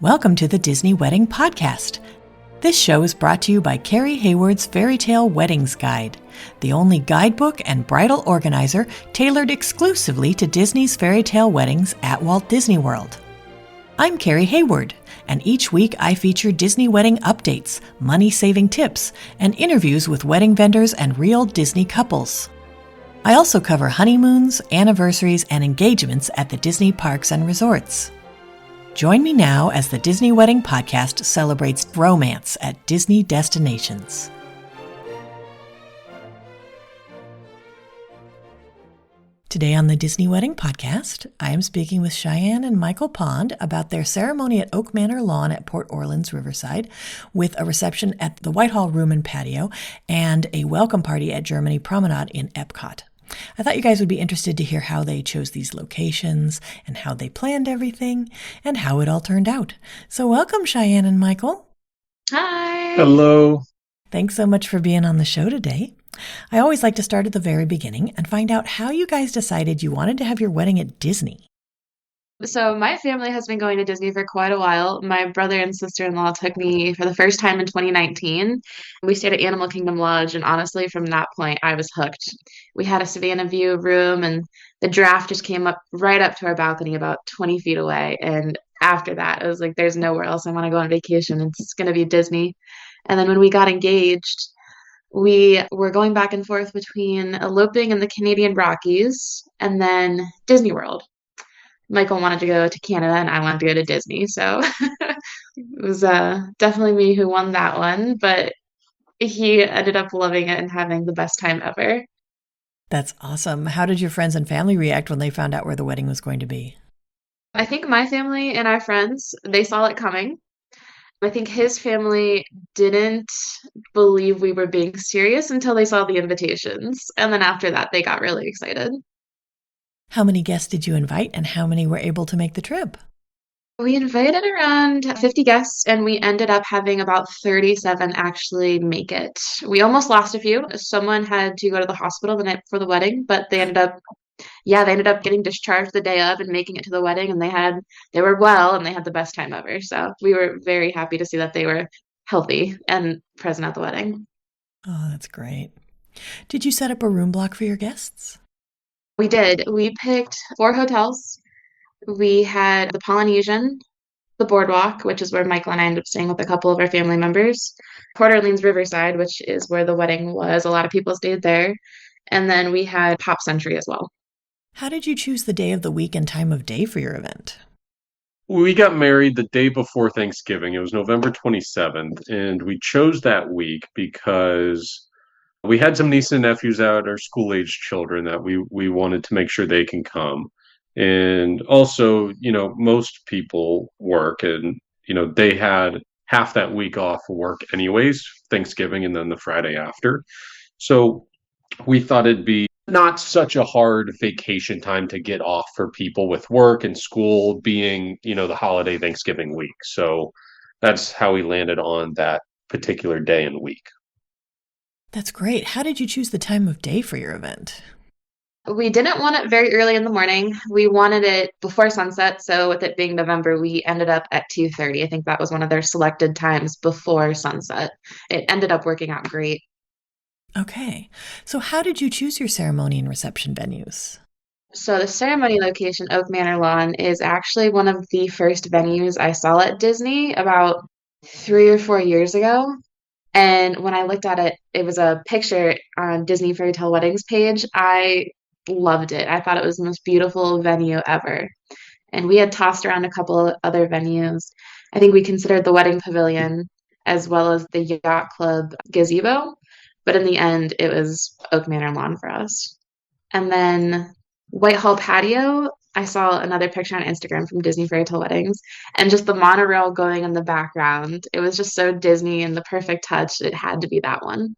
Welcome to the Disney Wedding Podcast. This show is brought to you by Carrie Hayward's Fairytale Weddings Guide, the only guidebook and bridal organizer tailored exclusively to Disney's fairytale weddings at Walt Disney World. I'm Carrie Hayward, and each week I feature Disney wedding updates, money-saving tips, and interviews with wedding vendors and real Disney couples. I also cover honeymoons, anniversaries, and engagements at the Disney parks and resorts. Join me now as the Disney Wedding Podcast celebrates romance at Disney destinations. Today on the Disney Wedding Podcast, I am speaking with Cheyanne and Michael Pond about their ceremony at Oak Manor Lawn at Port Orleans Riverside, with a reception at the Whitehall Room and Patio, and a welcome party at Germany Promenade in EPCOT. I thought you guys would be interested to hear how they chose these locations and how they planned everything and how it all turned out. So welcome, Cheyanne and Michael. Hi. Hello. Thanks so much for being on the show today. I always like to start at the very beginning and find out how you guys decided you wanted to have your wedding at Disney. So my family has been going to Disney for quite a while. My brother and sister-in-law took me for the first time in 2019. We stayed at Animal Kingdom Lodge, and honestly, from that point, I was hooked. We had a Savannah View room, and the giraffe just came up right up to our balcony about 20 feet away. And after that, it was like, there's nowhere else I want to go on vacation. It's going to be Disney. And then when we got engaged, we were going back and forth between eloping in the Canadian Rockies and then Disney World. Michael wanted to go to Canada and I wanted to go to Disney. So it was definitely me who won that one, but he ended up loving it and having the best time ever. That's awesome. How did your friends and family react when they found out where the wedding was going to be? I think my family and our friends, they saw it coming. I think his family didn't believe we were being serious until they saw the invitations. And then after that, they got really excited. How many guests did you invite and how many were able to make the trip? We invited around 50 guests and we ended up having about 37 actually make it. We almost lost a few. Someone had to go to the hospital the night before the wedding, but they ended up getting discharged the day of and making it to the wedding, and they were well and they had the best time ever. So we were very happy to see that they were healthy and present at the wedding. Oh, that's great. Did you set up a room block for your guests? We did. We picked 4 hotels. We had the Polynesian, the Boardwalk, which is where Michael and I ended up staying with a couple of our family members, Port Orleans Riverside, which is where the wedding was. A lot of people stayed there. And then we had Pop Century as well. How did you choose the day of the week and time of day for your event? We got married the day before Thanksgiving. It was November 27th, and we chose that week because we had some nieces and nephews out, our school-age children, that we wanted to make sure they can come. And also, most people work and, they had half that week off of work anyways, Thanksgiving and then the Friday after. So we thought it'd be not such a hard vacation time to get off for people with work and school being, the holiday Thanksgiving week. So that's how we landed on that particular day and week. That's great. How did you choose the time of day for your event? We didn't want it very early in the morning. We wanted it before sunset. So with it being November, we ended up at 2:30. I think that was one of their selected times before sunset. It ended up working out great. Okay. So how did you choose your ceremony and reception venues? So the ceremony location, Oak Manor Lawn, is actually one of the first venues I saw at Disney about 3 or 4 years ago. And when I looked at it, it was a picture on Disney Fairytale Weddings page. I loved it. I thought it was the most beautiful venue ever. And we had tossed around a couple of other venues. I think we considered the Wedding Pavilion as well as the Yacht Club gazebo. But in the end, it was Oak Manor Lawn for us. And then Whitehall Patio, I saw another picture on Instagram from Disney Fairytale Weddings, and just the monorail going in the background. It was just so Disney and the perfect touch. It had to be that one.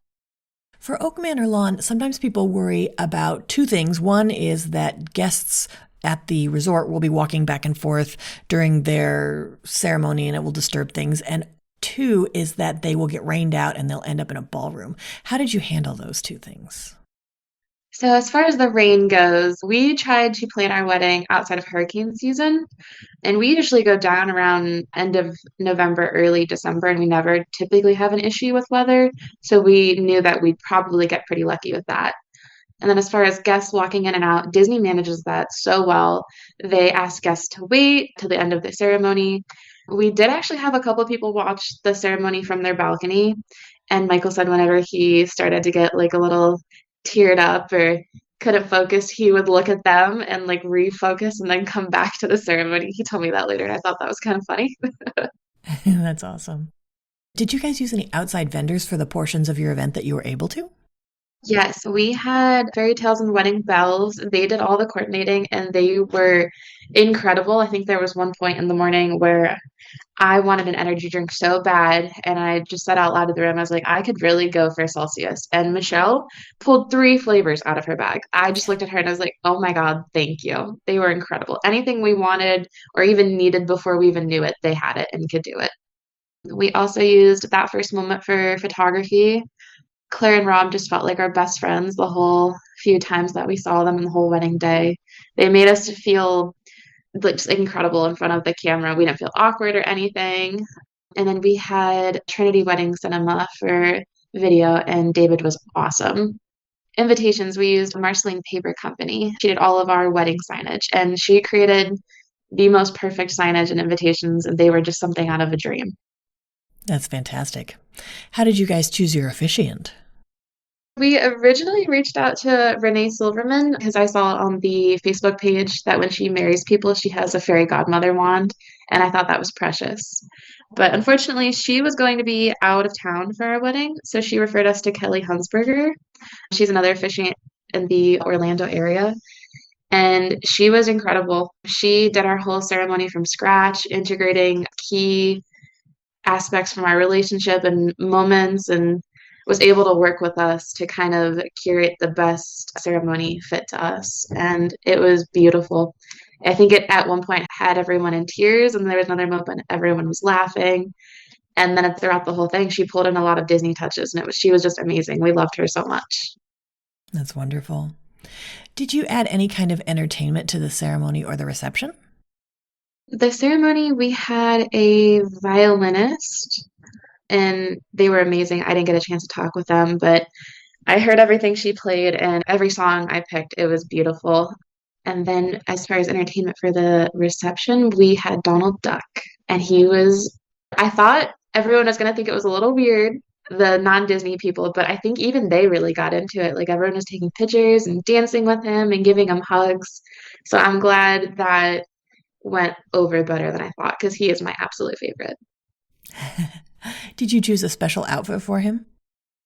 For Oak Manor Lawn, sometimes people worry about 2 things. One is that guests at the resort will be walking back and forth during their ceremony and it will disturb things. And 2 is that they will get rained out and they'll end up in a ballroom. How did you handle those 2 things? So as far as the rain goes, we tried to plan our wedding outside of hurricane season, and we usually go down around end of November, early December, and we never typically have an issue with weather. So we knew that we'd probably get pretty lucky with that. And then as far as guests walking in and out, Disney manages that so well. They ask guests to wait till the end of the ceremony. We did actually have a couple people watch the ceremony from their balcony. And Michael said whenever he started to get like a little teared up or couldn't focus, he would look at them and like refocus and then come back to the ceremony. He told me that later, and I thought that was kind of funny. That's awesome. Did you guys use any outside vendors for the portions of your event that you were able to? Yes, we had Fairy Tales and Wedding Bells. They did all the coordinating and they were incredible. I think there was one point in the morning where I wanted an energy drink so bad, and I just said out loud to the room, I was like, I could really go for Celsius. And Michelle pulled three flavors out of her bag. I just looked at her and I was like, oh my God, thank you. They were incredible. Anything we wanted or even needed before we even knew it, they had it and could do it. We also used that first moment for photography. Claire and Rob just felt like our best friends the whole few times that we saw them in the whole wedding day. They made us feel like just incredible in front of the camera. We didn't feel awkward or anything. And then we had Trinity Wedding Cinema for video, and David was awesome. Invitations, we used Marceline Paper Company. She did all of our wedding signage, and she created the most perfect signage and invitations, and they were just something out of a dream. That's fantastic. How did you guys choose your officiant? We originally reached out to Renee Silverman because I saw on the Facebook page that when she marries people, she has a fairy godmother wand, and I thought that was precious. But unfortunately, she was going to be out of town for our wedding, so she referred us to Kelly Hunsberger. She's another officiant in the Orlando area, and she was incredible. She did our whole ceremony from scratch, integrating key aspects from our relationship and moments, and was able to work with us to kind of curate the best ceremony fit to us. And it was beautiful. I think it at one point had everyone in tears, and there was another moment everyone was laughing. And then throughout the whole thing, she pulled in a lot of Disney touches, and she was just amazing. We loved her so much. That's wonderful. Did you add any kind of entertainment to the ceremony or the reception? The ceremony, we had a violinist, and they were amazing. I didn't get a chance to talk with them, but I heard everything she played, and every song I picked, it was beautiful. And then as far as entertainment for the reception, we had Donald Duck, and I thought everyone was going to think it was a little weird, the non-Disney people, but I think even they really got into it. Like everyone was taking pictures and dancing with him and giving him hugs. So I'm glad that went over better than I thought because he is my absolute favorite. Did you choose a special outfit for him?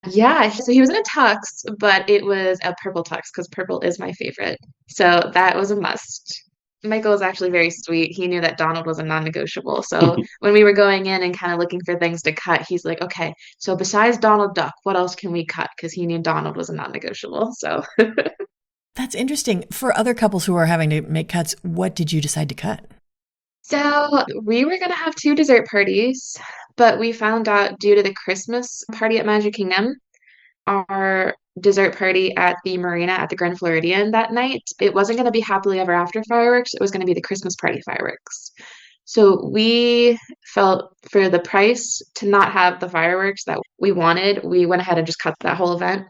Yeah, so he was in a tux, but it was a purple tux because purple is my favorite. So that was a must. Michael was actually very sweet. He knew that Donald was a non-negotiable. So when we were going in and kind of looking for things to cut, he's like, okay, so besides Donald Duck, what else can we cut? Because he knew Donald was a non-negotiable. So That's interesting. For other couples who are having to make cuts, what did you decide to cut? So we were going to have two dessert parties, but we found out due to the Christmas party at Magic Kingdom, our dessert party at the marina at the Grand Floridian that night, it wasn't going to be happily ever after fireworks. It was going to be the Christmas party fireworks. So we felt for the price to not have the fireworks that we wanted, we went ahead and just cut that whole event.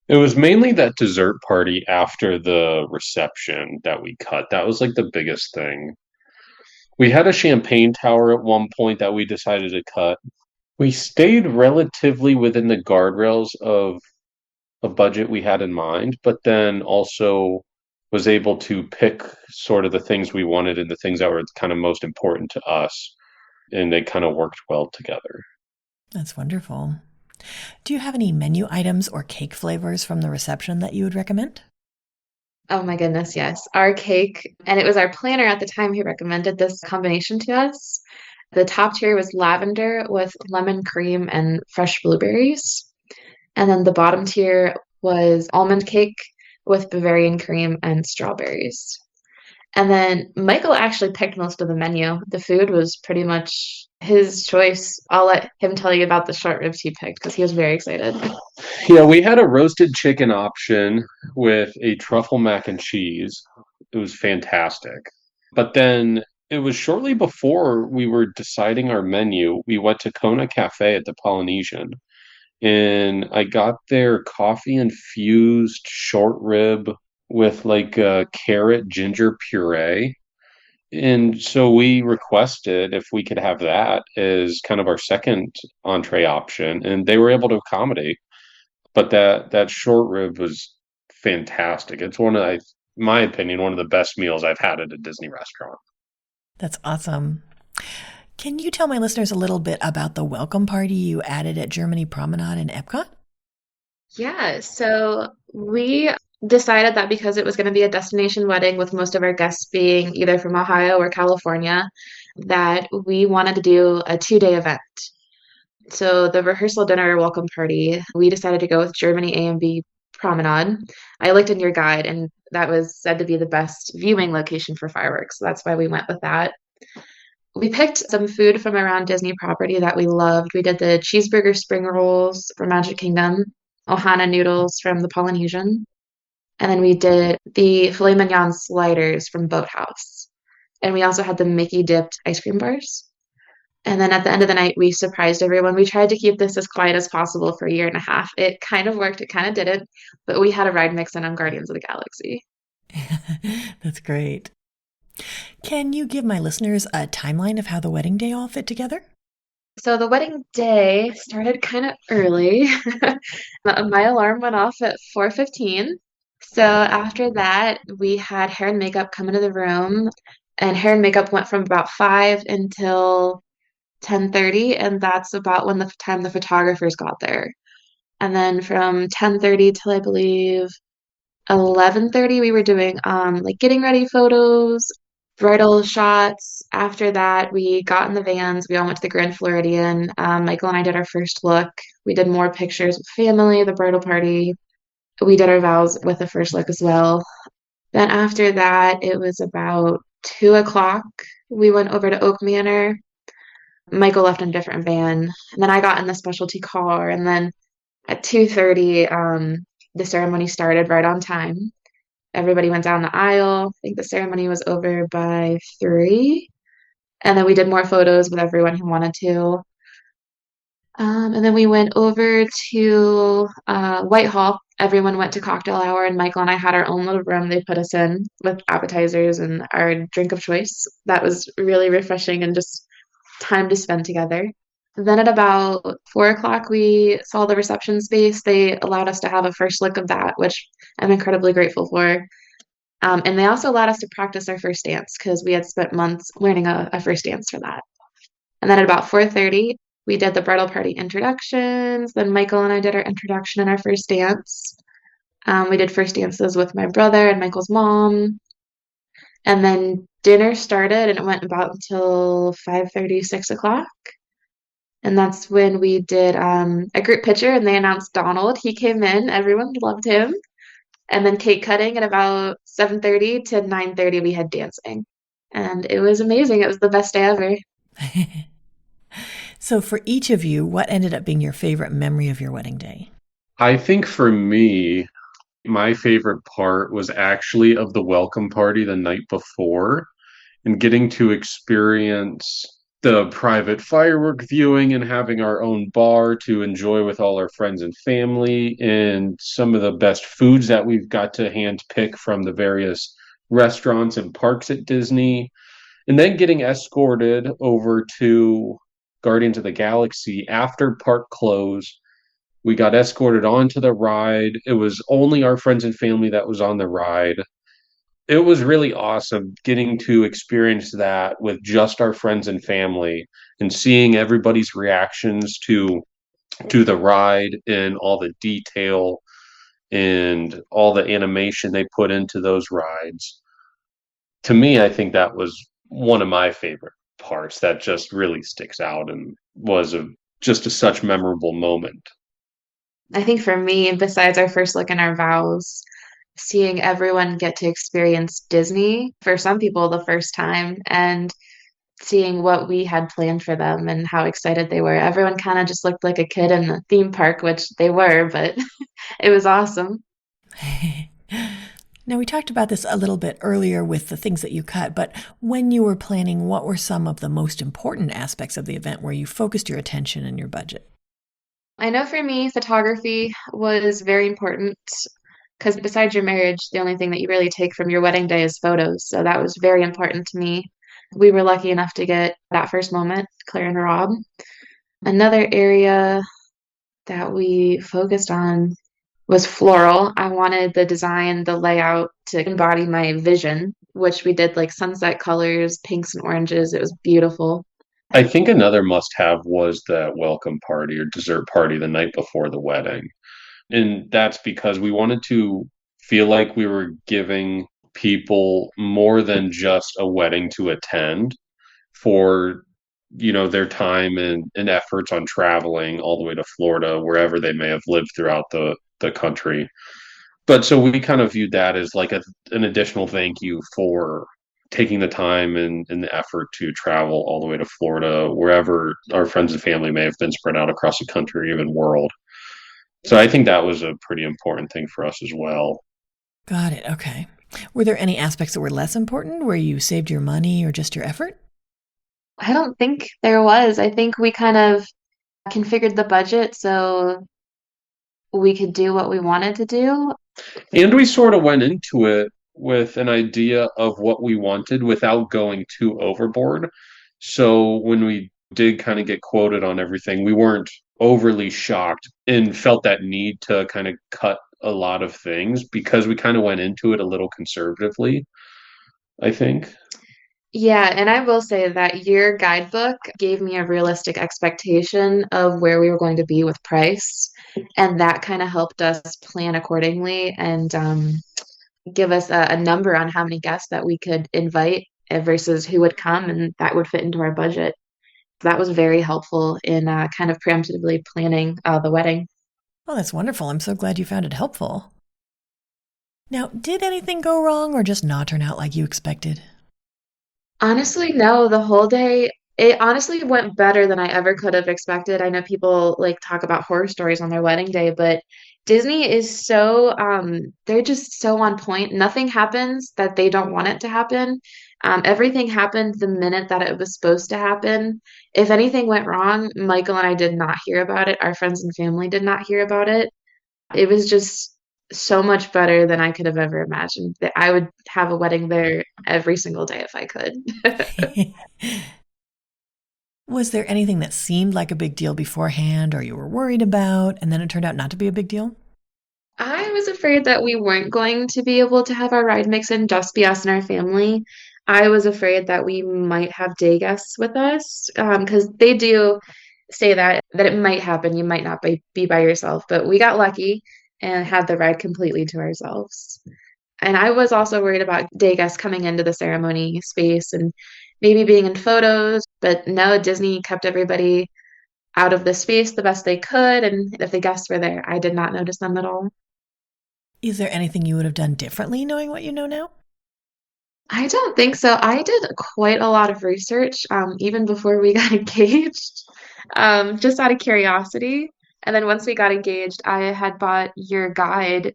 It was mainly that dessert party after the reception that we cut. That was like the biggest thing. We had a champagne tower at one point that we decided to cut. We stayed relatively within the guardrails of a budget we had in mind, but then also was able to pick sort of the things we wanted and the things that were kind of most important to us. And they kind of worked well together. That's wonderful. Do you have any menu items or cake flavors from the reception that you would recommend? Oh my goodness, yes. Our cake, and it was our planner at the time who recommended this combination to us. The top tier was lavender with lemon cream and fresh blueberries. And then the bottom tier was almond cake with Bavarian cream and strawberries. And then Michael actually picked most of the menu. The food was pretty much his choice. I'll let him tell you about the short ribs he picked because he was very excited. Yeah, we had a roasted chicken option with a truffle mac and cheese. It was fantastic. But then it was shortly before we were deciding our menu, we went to Kona Cafe at the Polynesian, and I got their coffee infused short rib with like a carrot ginger puree. And so we requested if we could have that as kind of our second entree option, and they were able to accommodate. But that short rib was fantastic. It's one of, my opinion, one of the best meals I've had at a Disney restaurant. That's awesome. Can you tell my listeners a little bit about the welcome party you added at Germany Promenade in EPCOT? Yeah, so we decided that because it was going to be a destination wedding with most of our guests being either from Ohio or California, that we wanted to do a 2-day event. So the rehearsal dinner welcome party, we decided to go with Germany A and B Promenade. I looked in your guide and that was said to be the best viewing location for fireworks. So that's why we went with that. We picked some food from around Disney property that we loved. We did the cheeseburger spring rolls from Magic Kingdom, Ohana noodles from the Polynesian, and then we did the filet mignon sliders from Boathouse. And we also had the Mickey dipped ice cream bars. And then at the end of the night, we surprised everyone. We tried to keep this as quiet as possible for a year and a half. It kind of worked, it kind of didn't, but we had a ride mix in on Guardians of the Galaxy. That's great. Can you give my listeners a timeline of how the wedding day all fit together? So the wedding day started kind of early. My alarm went off at 4:15. So after that, we had hair and makeup come into the room, and hair and makeup went from about 5 until 10:30, and that's about when the time the photographers got there. And then from 10:30 till I believe 11:30, we were doing like getting ready photos, bridal shots. After that, we got in the vans. We all went to the Grand Floridian. Michael and I did our first look. We did more pictures with family, the bridal party. We did our vows with the first look as well. Then after that, it was about 2 o'clock. We went over to Oak Manor. Michael left in a different van, and then I got in the specialty car. And then at 2:30, the ceremony started right on time. Everybody went down the aisle. I think the ceremony was over by 3. And then we did more photos with everyone who wanted to. And then we went over to Whitehall. Everyone went to cocktail hour, and Michael and I had our own little room they put us in with appetizers and our drink of choice. That was really refreshing and just time to spend together. Then at about 4 o'clock, we saw the reception space. They allowed us to have a first look of that, which I'm incredibly grateful for. And they also allowed us to practice our first dance because we had spent months learning a first dance for that. And then at about 4:30, we did the bridal party introductions. Then Michael and I did our introduction and our first dance. We did first dances with my brother and Michael's mom. And then dinner started and it went about until 5:30, 6 o'clock. And that's when we did a group picture and they announced Donald. He came in, everyone loved him. And then cake cutting at about 7:30 to 9:30 we had dancing. And it was amazing. It was the best day ever. So for each of you, what ended up being your favorite memory of your wedding day? I think for me, my favorite part was actually of the welcome party the night before and getting to experience the private firework viewing and having our own bar to enjoy with all our friends and family and some of the best foods that we've got to hand pick from the various restaurants and parks at Disney. And then getting escorted over to Guardians of the Galaxy after park close. We got escorted onto the ride. It was only our friends and family that was on the ride. It was really awesome getting to experience that with just our friends and family and seeing everybody's reactions to the ride and all the detail and all the animation they put into those rides. To me, I think that was one of my favorite parts that just really sticks out and was just a such memorable moment. I think for me, besides our first look and our vows, seeing everyone get to experience Disney for some people the first time and seeing what we had planned for them and how excited they were. Everyone kind of just looked like a kid in the theme park, which they were, but it was awesome. Now, we talked about this a little bit earlier with the things that you cut, but when you were planning, what were some of the most important aspects of the event where you focused your attention and your budget? I know for me, photography was very important because besides your marriage, the only thing that you really take from your wedding day is photos. So that was very important to me. We were lucky enough to get that first moment, Claire and Rob. Another area that we focused on was floral. I wanted the design, the layout to embody my vision, which we did like sunset colors, pinks and oranges. It was beautiful. I think another must have was the welcome party or dessert party the night before the wedding. And that's because we wanted to feel like we were giving people more than just a wedding to attend for, their time and efforts on traveling all the way to Florida, wherever they may have lived throughout the country. But so we kind of viewed that as like an additional thank you for taking the time and the effort to travel all the way to Florida, wherever our friends and family may have been spread out across the country, even world. So I think that was a pretty important thing for us as well. Got it. Okay. Were there any aspects that were less important where you saved your money or just your effort? I don't think there was. I think we kind of configured the budget so we could do what we wanted to do. And we sort of went into it with an idea of what we wanted without going too overboard. So when we did kind of get quoted on everything, we weren't overly shocked and felt that need to kind of cut a lot of things because we kind of went into it a little conservatively, I think. Yeah, and I will say that your guidebook gave me a realistic expectation of where we were going to be with price, and that kind of helped us plan accordingly and give us a number on how many guests that we could invite versus who would come, and that would fit into our budget. That was very helpful in kind of preemptively planning the wedding. Oh, that's wonderful. I'm so glad you found it helpful. Now, did anything go wrong or just not turn out like you expected? Honestly, no, the whole day, it honestly went better than I ever could have expected. I know people like talk about horror stories on their wedding day, but Disney is so, they're just so on point. Nothing happens that they don't want it to happen. Everything happened the minute that it was supposed to happen. If anything went wrong, Michael and I did not hear about it. Our friends and family did not hear about it. It was just so much better than I could have ever imagined. That I would have a wedding there every single day if I could. Was there anything that seemed like a big deal beforehand or you were worried about, and then it turned out not to be a big deal? I was afraid that we weren't going to be able to have our ride mix in just be us and our family. I was afraid that we might have day guests with us because they do say that it might happen. You might not be by yourself, but we got lucky and had the ride completely to ourselves. And I was also worried about day guests coming into the ceremony space and maybe being in photos, but no, Disney kept everybody out of the space the best they could. And if the guests were there, I did not notice them at all. Is there anything you would have done differently knowing what you know now? I don't think so. I did quite a lot of research, even before we got engaged, just out of curiosity. And then once we got engaged, I had bought your guide.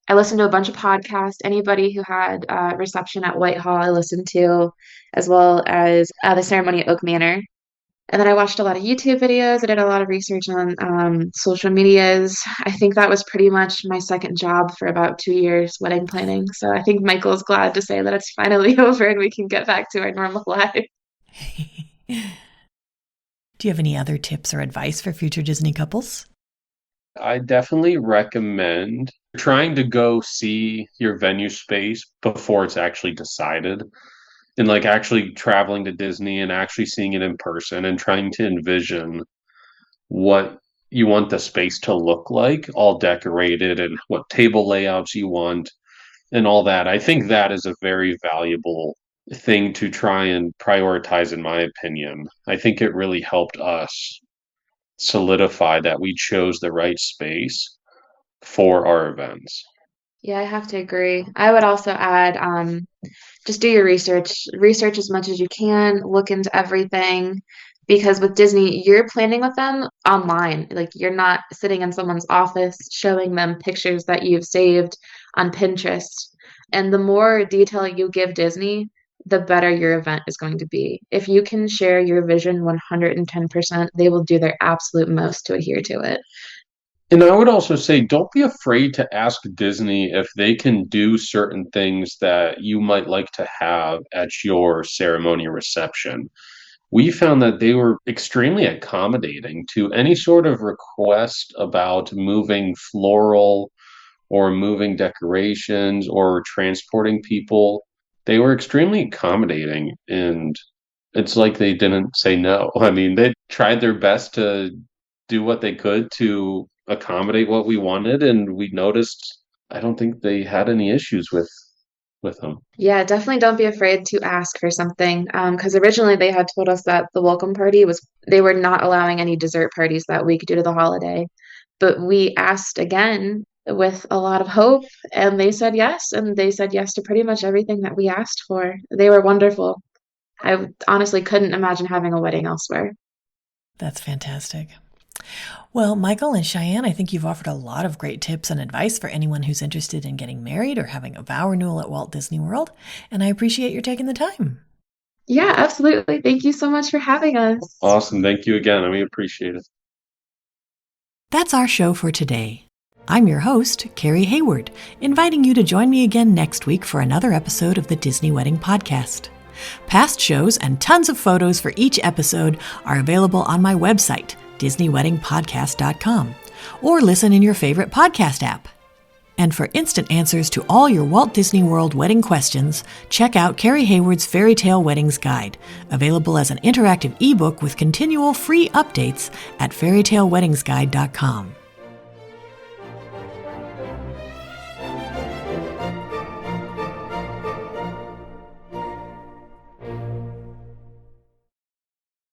I listened to a bunch of podcasts. Anybody who had reception at Whitehall, I listened to, as well as the ceremony at Oak Manor. And then I watched a lot of YouTube videos. I did a lot of research on social medias. I think that was pretty much my second job for about 2 years, wedding planning. So I think Michael's glad to say that it's finally over and we can get back to our normal life. Do you have any other tips or advice for future Disney couples? I definitely recommend trying to go see your venue space before it's actually decided and like actually traveling to Disney and actually seeing it in person and trying to envision what you want the space to look like, all decorated, and what table layouts you want and all that. I think that is a very valuable thing to try and prioritize, in my opinion. I think it really helped us solidify that we chose the right space for our events. Yeah, I have to agree. I would also add just do your research as much as you can, look into everything. Because with Disney, you're planning with them online. Like you're not sitting in someone's office showing them pictures that you've saved on Pinterest. And the more detail you give Disney, the better your event is going to be. If you can share your vision 110%, they will do their absolute most to adhere to it. And I would also say, don't be afraid to ask Disney if they can do certain things that you might like to have at your ceremony or reception. We found that they were extremely accommodating to any sort of request about moving floral or moving decorations or transporting people. They were extremely accommodating, and it's like they didn't say no. I mean, they tried their best to do what they could to accommodate what we wanted, and we noticed I don't think they had any issues with them. Yeah, definitely don't be afraid to ask for something. Because originally they had told us that the welcome party was, they were not allowing any dessert parties that week due to the holiday. But we asked again with a lot of hope, and they said yes. And they said yes to pretty much everything that we asked for. They were wonderful. I honestly couldn't imagine having a wedding elsewhere. That's fantastic. Well, Michael and Cheyanne, I think you've offered a lot of great tips and advice for anyone who's interested in getting married or having a vow renewal at Walt Disney World, and I appreciate your taking the time. Yeah, absolutely. Thank you so much for having us. Awesome. Thank you again. We appreciate it. That's our show for today. I'm your host, Carrie Hayward, inviting you to join me again next week for another episode of the Disney Wedding Podcast. Past shows and tons of photos for each episode are available on my website, DisneyWeddingPodcast.com, or listen in your favorite podcast app. And for instant answers to all your Walt Disney World wedding questions, check out Carrie Hayward's Fairytale Weddings Guide, available as an interactive ebook with continual free updates at fairytaleweddingsguide.com.